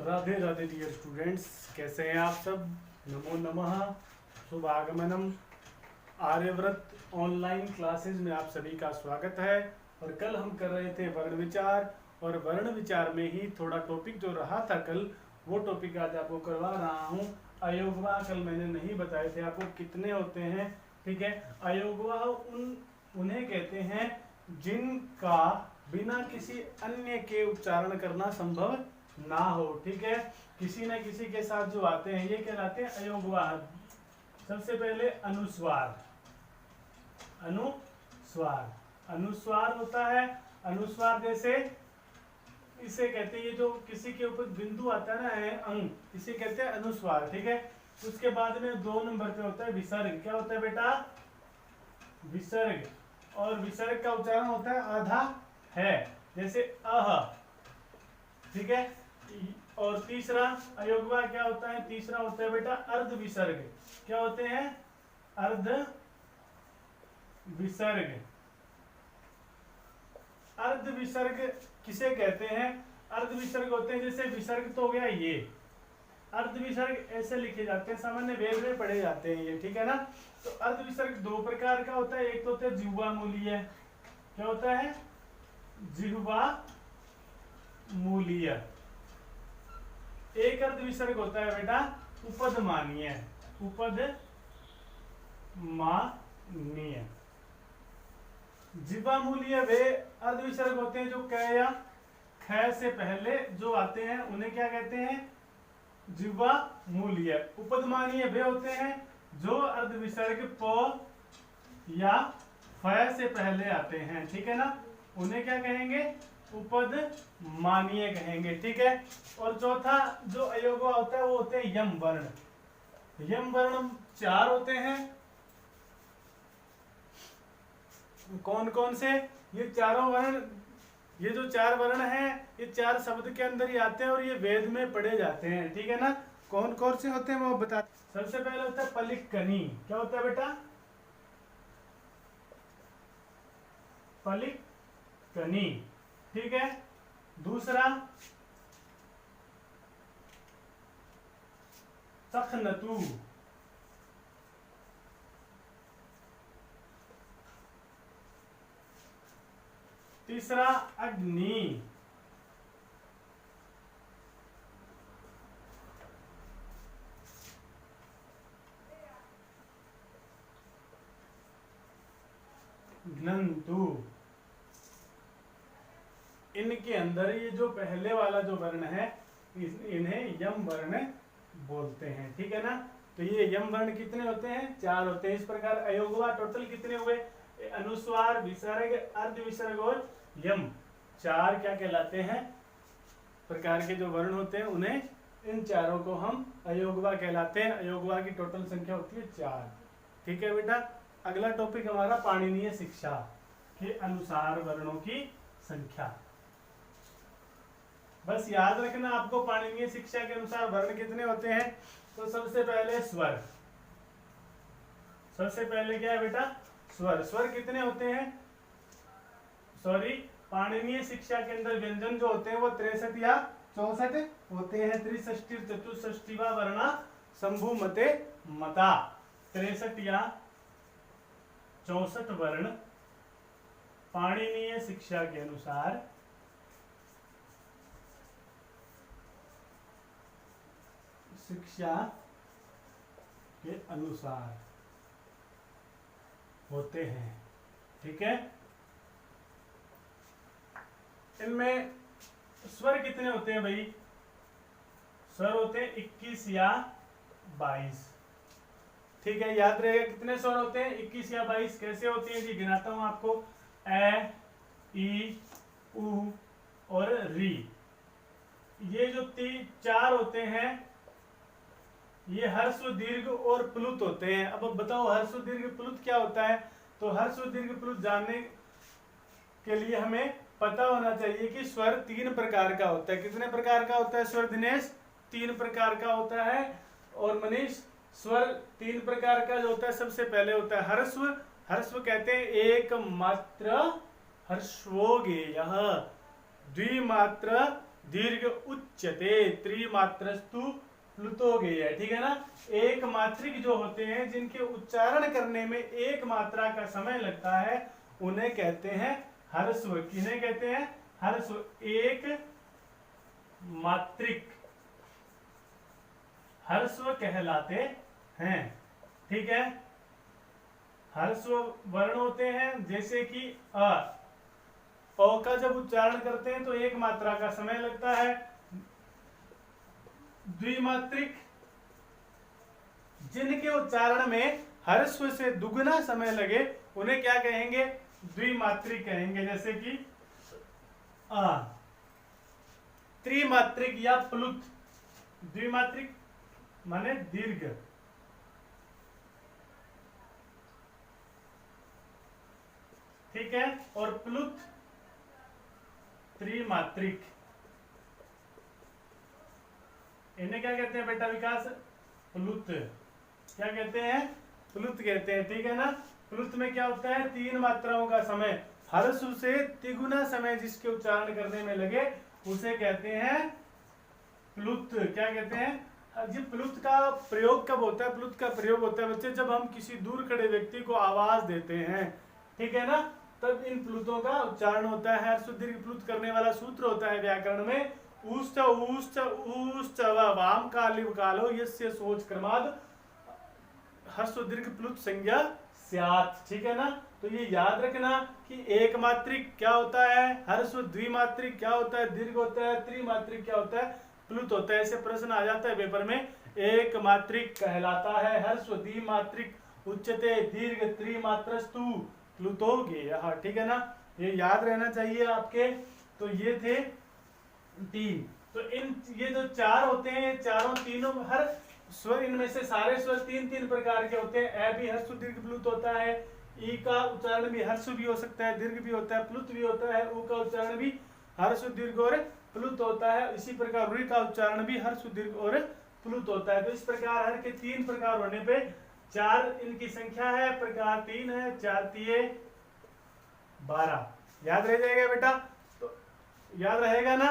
Radhe Radhe dear students, कैसे हैं आप सब। नमो नमः, शुभ आगमनम। आर्यव्रत ऑनलाइन क्लासेस में आप सभी का स्वागत है। और कल हम कर रहे थे वर्ण विचार, और वर्ण विचार में ही थोड़ा टॉपिक जो रहा था कल, वो टॉपिक आज आपको करवा रहा हूँ। अयोगवा कल मैंने नहीं बताए थे आपको कितने होते हैं, ठीक है। अयोगवा उन्हें कहते हैं जिनका बिना किसी अन्य के उच्चारण करना संभव ना हो, ठीक है। किसी न किसी के साथ जो आते हैं ये कहलाते हैं अयोगवाह। सबसे पहले अनुस्वार। अनुस्वार अनुस्वार होता है। अनुस्वार जैसे इसे कहते हैं, ये जो किसी के ऊपर बिंदु आता है ना, अंग, इसे कहते हैं अनुस्वार, ठीक है। उसके बाद में 2 नंबर पे होता है विसर्ग। क्या होता है बेटा? विसर्ग। और विसर्ग का उच्चारण होता है आधा है, जैसे अह, ठीक है। और तीसरा अयोगवा क्या होता है? तीसरा होता है बेटा अर्ध विसर्ग। क्या होते हैं? अर्ध विसर्ग। अर्ध विसर्ग किसे कहते हैं? अर्ध विसर्ग होते हैं, जैसे विसर्ग तो हो गया ये, अर्ध विसर्ग ऐसे लिखे जाते हैं, सामान्य वेद में पढ़े जाते हैं ये, ठीक है ना। तो अर्ध विसर्ग 2 प्रकार का होता है। एक तो होता है जिह्वा मूलीय। क्या होता है? जिह्वा मूलीय। एक अर्ध विसर्ग होता है बेटा उपदमानीय। उपदमानीय। जिह्वा मूलीय वे अर्ध विसर्ग होते हैं जो क या ख से पहले जो आते हैं, उन्हें क्या कहते हैं? जिह्वा मूलीय। उपदमानीय वे होते हैं जो अर्ध विसर्ग प या फ से पहले आते हैं, ठीक है ना, उन्हें क्या कहेंगे? उपदमानीय कहेंगे, ठीक है। और चौथा जो अयोगवा होता है वो होते हैं यम वर्ण। यम वर्ण 4 होते हैं। कौन कौन से? ये चारों वर्ण, ये जो 4 वर्ण हैं, ये 4 शब्द के अंदर ही आते हैं और ये वेद में पढ़े जाते हैं, ठीक है ना। कौन कौन से होते हैं वो बता। सबसे पहले होता है पलिक्कनी। क्या होता है बेटा? पलिक्कनी, ठीक है। दूसरा सखनतु। तीसरा अग्नि। घ्नन्तु। इनके अंदर ये जो पहले वाला जो वर्ण है, इन्हें यम वर्ण बोलते हैं, ठीक है ना। तो ये यम वर्ण कितने होते हैं? 4 होते हैं। इस प्रकार अयोगवा टोटल कितने हुए? अनुस्वार, विसर्ग, अर्ध विसर्ग और यम, 4 क्या कहलाते हैं? प्रकार के जो वर्ण होते हैं, उन्हें, इन चारों को हम अयोगवा कहलाते हैं। अयोगवा की टोटल संख्या होती है 4, ठीक है बेटा। अगला टॉपिक हमारा पाणिनीय शिक्षा के अनुसार वर्णों की संख्या। बस याद रखना आपको, पाणिनीय शिक्षा के अनुसार वर्ण कितने होते हैं। तो सबसे पहले स्वर। सबसे पहले क्या है बेटा? स्वर। स्वर कितने होते हैं? सॉरी, पाणिनीय शिक्षा के अंदर व्यंजन जो होते हैं वो 63 या 64 होते हैं। त्रिषष्टि चतुष्षष्टि वा वर्णा शंभु मते मता। 63 या 64 वर्ण पाणिनीय शिक्षा के अनुसार होते हैं, ठीक है। इनमें स्वर कितने होते हैं भाई? स्वर होते हैं 21 या 22, ठीक है। याद रहेगा कितने स्वर होते हैं? 21 या 22। कैसे होते हैं जी? गिनाता हूं आपको। ए, ई, उ और री। ये जो 4 होते हैं, ये ह्रस्व, दीर्घ और प्लुत होते हैं। अब बताओ ह्रस्व, दीर्घ, प्लुत क्या होता है? तो ह्रस्व, दीर्घ, प्लुत जानने के लिए हमें पता होना चाहिए कि स्वर 3 प्रकार का होता है। कितने प्रकार का होता है स्वर दिनेश? 3 प्रकार का होता है। और मनीष, स्वर 3 प्रकार का जो होता है, सबसे पहले होता है ह्रस्व। ह्रस्व कहते हैं एकमात्र ह्रस्वोगेयः, द्विमात्र दीर्घ उच्यते त्रिमात्रस्तु प्लुतो गई है, ठीक है ना। एक मात्रिक जो होते हैं जिनके उच्चारण करने में एक मात्रा का समय लगता है उन्हें कहते हैं ह्रस्व। किन्हें कहते हैं? ह्रस्व। एक मात्रिक ह्रस्व कहलाते हैं, ठीक है। ह्रस्व वर्ण होते हैं जैसे कि अ का जब उच्चारण करते हैं तो एक मात्रा का समय लगता है। द्विमात्रिक जिनके उच्चारण में ह्रस्व से दुगना समय लगे उन्हें क्या कहेंगे? द्विमात्रिक कहेंगे, जैसे कि आ। त्रिमात्रिक या प्लुत। द्विमात्रिक माने दीर्घ, ठीक है। और प्लुत त्रिमात्रिक। इन्हें क्या कहते हैं बेटा विकास? प्लुत। क्या कहते हैं? प्लुत कहते हैं, ठीक है ना। प्लुत में क्या होता है? तीन मात्राओं का समय, ह्रस्व से तिगुना समय जिसके उच्चारण करने में लगे उसे कहते हैं प्लुत। क्या कहते हैं? जी, प्लुत का प्रयोग कब होता है? प्लुत का प्रयोग होता है बच्चे जब हम किसी दूर खड़े व्यक्ति को आवाज देते हैं, ठीक है ना, तब इन प्लुतों का उच्चारण होता है। ह्रस्व दीर्घ प्लुत करने वाला सूत्र होता है व्याकरण में, ऊष्ट ऊष्ट ऊष्ट वाम कालिव कालो यस्य सोच क्रमाद ह्रस्व दीर्घ प्लुत संज्ञा स्यात्, ठीक है ना। तो ये याद रखना कि एक मात्रिक क्या होता है? ह्रस्व। द्विमात्रिक क्या होता है? दीर्घ होता है। त्रिमात्रिक क्या होता है? प्लुत होता है। ऐसे प्रश्न आ जाता है पेपर में। एक मात्रिक कहलाता है ह्रस्व, द्विमात्रिक उच्यते दीर्घ, त्रिमात्रस्तु प्लुतो गेयः, ठीक है ना। ये याद रहना चाहिए आपके। तो ये थे तीन। तो इन ये जो चार होते हैं, चारों तीनों हर स्वर, इनमें से सारे स्वर तीन तीन प्रकार के होते हैं। ए भी ह्रस्व दीर्घ प्लुत होता है, ई का उच्चारण भी ह्रस्व भी हो सकता है, दीर्घ भी होता है, प्लुत भी होता है, उ का उच्चारण भी ह्रस्व दीर्घ और प्लुत होता है। इसी प्रकार ऋ का उच्चारण भी ह्रस्व दीर्घ और प्लुत होता है। तो इस प्रकार हर के तीन प्रकार होने पे चार इनकी संख्या है, प्रकार तीन है, 4 तिये 12। याद रह जाएगा बेटा? तो याद रहेगा ना।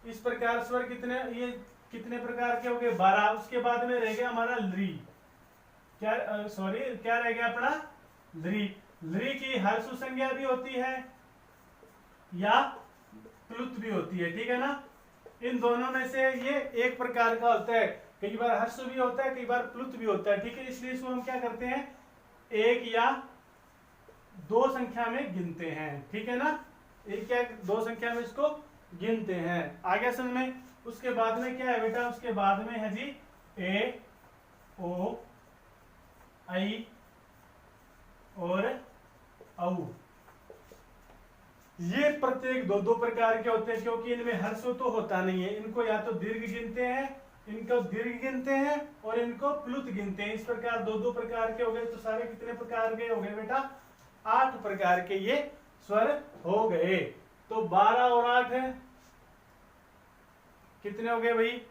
इस प्रकार स्वर कितने, ये कितने प्रकार के हो गए? 12। उसके बाद में रह गया हमारा लृ। क्या सॉरी, क्या रह गया अपना? लृ। लृ की ह्रस्व संज्ञा भी होती है या प्लुत भी होती है, ठीक है ना। इन दोनों में से ये एक प्रकार का होता है, कई बार ह्रस्व भी होता है, कई बार प्लुत भी होता है, ठीक है। इसलिए इसको हम क्या करते हैं? एक या दो संख्या में गिनते हैं, ठीक है ना। एक या दो संख्या में इसको गिनते हैं। आगे समझ में। उसके बाद में क्या है बेटा? उसके बाद में है जी ए, ओ, आई और औ। ये प्रत्येक दो दो प्रकार के होते हैं क्योंकि इनमें ह्रस्व तो होता नहीं है। इनको या तो दीर्घ गिनते हैं, इनको दीर्घ गिनते हैं और इनको प्लुत गिनते हैं। इस प्रकार दो दो प्रकार के हो गए। तो सारे कितने प्रकार के हो गए बेटा? 8 प्रकार के ये स्वर हो गए। तो 12 और 8 है, कितने हो गए भाई?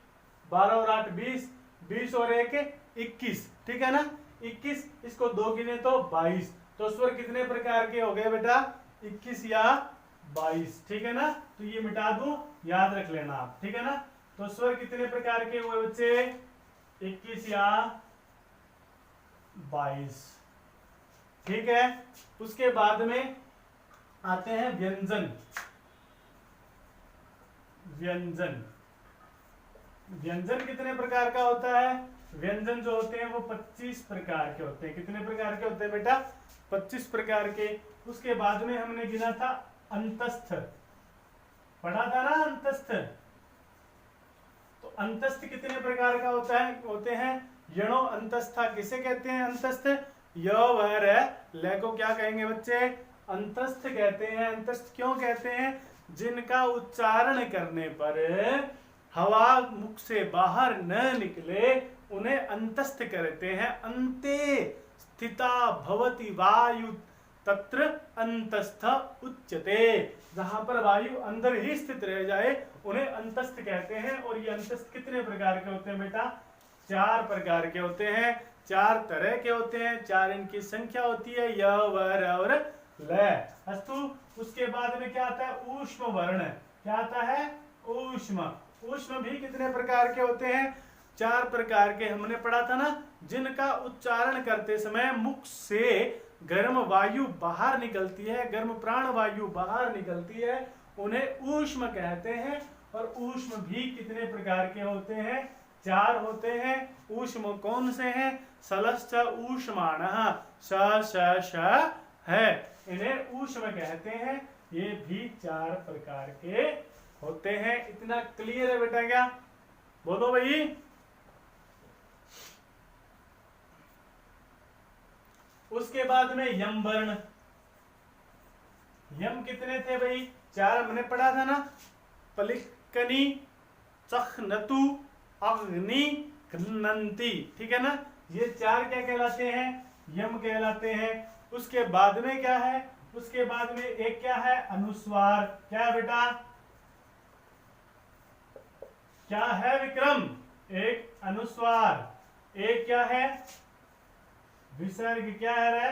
12 और 8 20, 20 और 1 21, ठीक है ना। 21, इसको दो गिने तो 22। तो स्वर कितने प्रकार के हो गए बेटा? 21 या 22, ठीक है ना। तो ये मिटा दूं, याद रख लेना आप, ठीक है ना। तो स्वर कितने प्रकार के हुए बच्चे? 21 या 22, ठीक है। उसके बाद में आते हैं व्यंजन। व्यंजन, व्यंजन कितने प्रकार का होता है? व्यंजन जो होते हैं वो 25 प्रकार के होते हैं। कितने प्रकार के होते हैं बेटा? 25 प्रकार के। उसके बाद में हमने गिना था अंतस्थ, पढ़ा था ना अंतस्थ। तो अंतस्थ कितने प्रकार का होता है? होते हैं यणो अंतस्था। किसे कहते हैं अंतस्थ? य व र ल को क्या कहेंगे बच्चे? अंतस्थ कहते हैं। अंतस्थ क्यों कहते हैं? जिनका उच्चारण करने पर हवा मुख से बाहर न निकले उन्हें अंतस्थ कहते हैं। अंते स्थिता भवति वायु तत्र अंतस्थ उच्यते। जहां पर वायु अंदर ही स्थित रह जाए उन्हें अंतस्थ कहते हैं। और ये अंतस्थ कितने प्रकार के होते हैं बेटा? 4 प्रकार के होते हैं। 4 तरह के होते हैं। 4 इनकी संख्या होती है, य व र और ल। अस्तु। उसके बाद में क्या आता है? ऊष्म वर्ण। क्या आता है? ऊष्म। ऊष्म भी कितने प्रकार के होते हैं? 4 प्रकार के हमने पढ़ा था ना, जिनका उच्चारण करते समय मुख से गर्म वायु बाहर निकलती है, गर्म प्राण वायु बाहर निकलती है, उन्हें ऊष्म कहते हैं। और ऊष्म भी कितने प्रकार के होते हैं? 4 होते हैं। ऊष्म कौन से हैं? सलश्च ऊष्माणः, श है, इन्हें ऊष्म कहते हैं। ये भी 4 प्रकार के होते हैं। इतना क्लियर है बेटा? क्या बोलो भाई? उसके बाद में यम वर्ण। यम कितने थे भाई? 4 हमने पढ़ा था ना, पलिकनी, चखनतु, अग्नि, घ्नन्ति, ठीक है ना? ये 4 क्या कहलाते हैं? यम कहलाते हैं। उसके बाद में क्या है? उसके बाद में एक क्या है? अनुस्वार। क्या है बेटा? क्या है विक्रम? एक अनुस्वार। एक क्या है? विसर्ग। क्या है रे?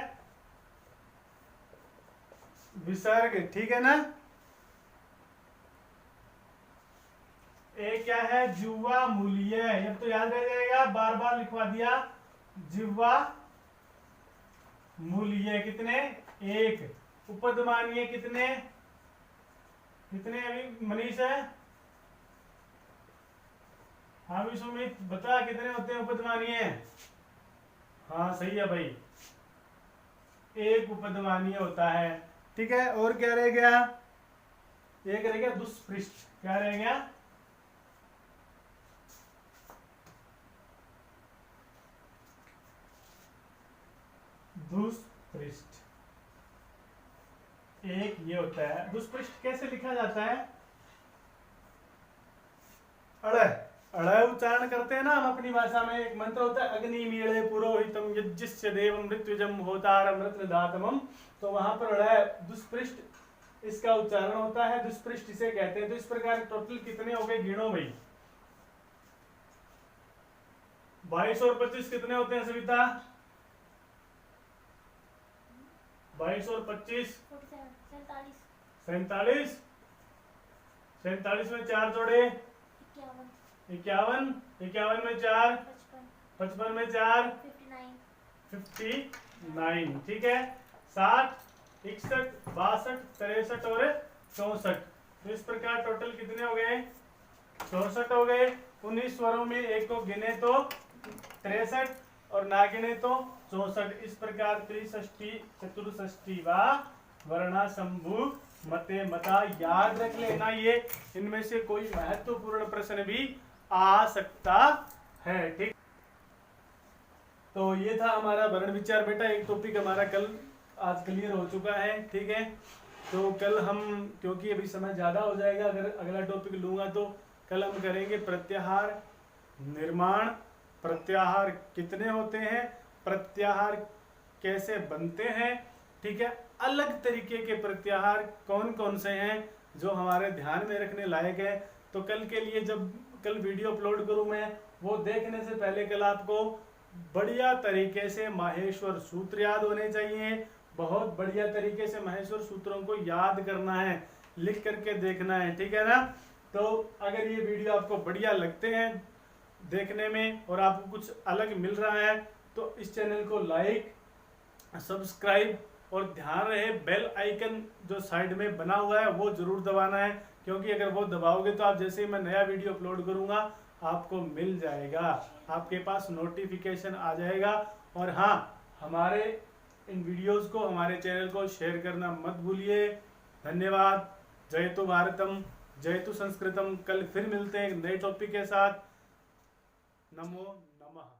विसर्ग, ठीक है ना? एक क्या है? जिह्वा मूल्य। ये तो याद रह जाएगा, बार बार लिखवा दिया। जिह्वा मूल्य कितने? 1। उपदमानीय कितने? कितने अभी मनीष है? हाँ भी सुमित बता, कितने होते हैं उपदमानीय? हाँ सही है भाई, 1 उपदमानीय होता है। ठीक है, और क्या रह गया? एक रह गया दुष्पृष्ठ। क्या रह गया? दुष्पृष्ठ। एक ये होता है। दुष्पृष्ठ कैसे लिखा जाता है? अड़ उच्चारण करते हैं ना हम अपनी भाषा में। एक मंत्र होता है, अग्नि मीळे पुरोहितम यज्ञस्य देवम मृत्युजम होतारम रत्नदातमम। तो वहां पर अड़ दुष्पृष्ठ इसका उच्चारण होता है, दुष्पृष्ठ इसे कहते हैं। तो इस प्रकार टोटल कितने हो गए? गिनो भाई। 22 और 25 कितने होते हैं सविता? 22 और 25 47। 47 में 4 जोड़े 51। 51 में 4 55 में 4 59। ठीक है, 60 61 62 63 और 64। तो इस प्रकार टोटल कितने हो गए? 64 हो गए। 19 स्वरों में एक को गिने तो 63 और ना गिने तो 64। इस प्रकार त्रिषष्ठी चतुर्षष्ठी व वर्णासंभू मते मता। याद रख लेना, ये इनमें से कोई महत्वपूर्ण प्रश्न भी आ सकता है। ठीक, तो ये था हमारा वर्ण विचार बेटा। एक टॉपिक हमारा कल आज क्लियर हो चुका है। ठीक है, तो कल हम, क्योंकि अभी समय ज्यादा हो जाएगा, अगर अगला टॉपिक लूंगा तो कल हम करेंगे प्रत्याहार निर्माण। प्रत्याहार कितने होते हैं, प्रत्याहार कैसे बनते हैं, ठीक है, अलग तरीके के प्रत्याहार कौन कौन से हैं जो हमारे ध्यान में रखने लायक है। तो कल के लिए जब कल वीडियो अपलोड करूं मैं, वो देखने से पहले कल आपको बढ़िया तरीके से माहेश्वर सूत्र याद होने चाहिए। बहुत बढ़िया तरीके से माहेश्वर सूत्रों को याद करना है, लिख करके देखना है। ठीक है ना? तो अगर ये वीडियो आपको बढ़िया लगते हैं देखने में और आपको कुछ अलग मिल रहा है तो इस चैनल को लाइक, सब्सक्राइब और ध्यान रहे बेल आइकन जो साइड में बना हुआ है वो जरूर दबाना है, क्योंकि अगर वो दबाओगे तो आप जैसे ही मैं नया वीडियो अपलोड करूंगा आपको मिल जाएगा, आपके पास नोटिफिकेशन आ जाएगा। और हाँ, हमारे इन वीडियोस को, हमारे चैनल को शेयर करना मत भूलिए। धन्यवाद। जयतु भारतम, जयतु संस्कृतम। कल फिर मिलते हैं एक नए टॉपिक के साथ। नमो नमः।